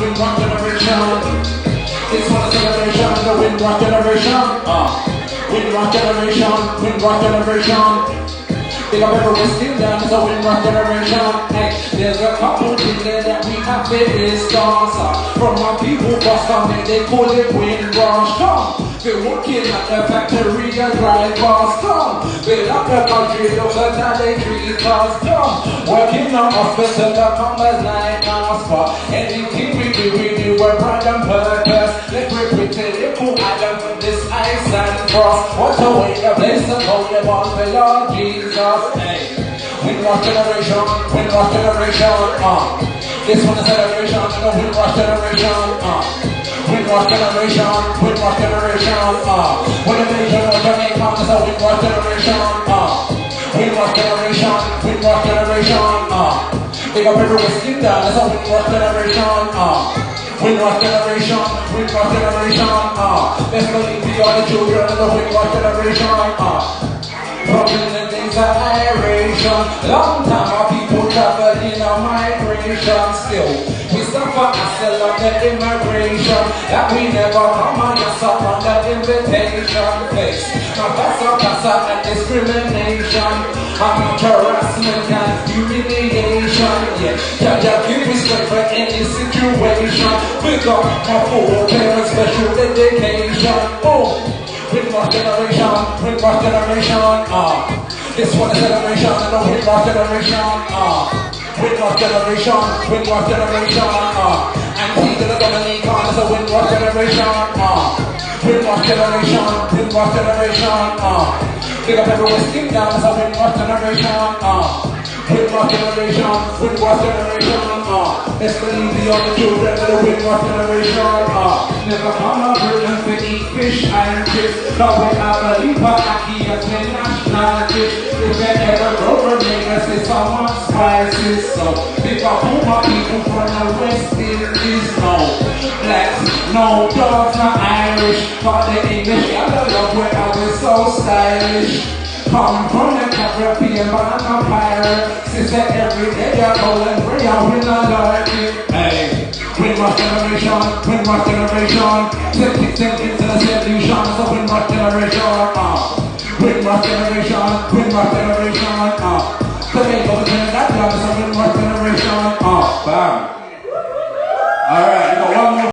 Windrush Generation. This one is celebration, the Windrush Generation. Windrush Generation, Windrush Generation. Big up every Western down, it's a Windrush Generation. Hey, there's a couple things there that we have to discuss. From my people first coming, they call it Windrush. Come, they're working at the factory, the drivers. Come, build up the country, those are that they treat us. Come, working in the hospital, the commerce like us. For anything we do, we're proud and purpose. Let's repeat it, the cool island from this ice and frost. What a way to bless the holy one, the Lord Jesus. Hey, Windrush Generation, Windrush Generation. This one is celebration, the Windrush Generation. Windrush Generation, Windrush Generation. When the nation of Jamaica is a Windrush Generation. Windrush Generation, Windrush Generation. Big up every whiskey down, it's a Windrush Generation. Windrush Generation, Windrush Generation. Let's believe the other children of the Windrush Generation. From the days of iration, long time our people travel in a migration. Still, we suffer still on the immigration. That we never come on your suffer on the invitation. Face now that's and discrimination. I'm harassment and humiliation. Yeah, Jaja give respect for any situation. Pick up my poor parents' special dedication. Oh, Windrush Generation, Windrush Generation. This one is celebration and the Windrush Generation. Windrush Generation, Windrush Generation. And see to the Dominican is a Windrush Generation. Windrush Generation, Windrush Generation. Big up every Western down is a Windrush Generation. Windrush Generation, Windrush Generation. Let's believe the other children of the Windrush Generation. Never come up with to eat fish and chips. But we have a leap of Aki as the nationalities. If they ever grow for niggas, it's someone's spices. So pick up who my people from the West Indies. No blacks, no dogs, no Irish. But the English, I love where I was so stylish. Come from the Caribbean, but I'm a pirate. Since that every day I go and bring out with a lucky. Hey, Windrush Generation, Windrush Generation. Send into the solution, so Windrush Generation. Windrush Generation, Windrush Generation. The name of the that done is a Windrush Generation. Bam. Alright.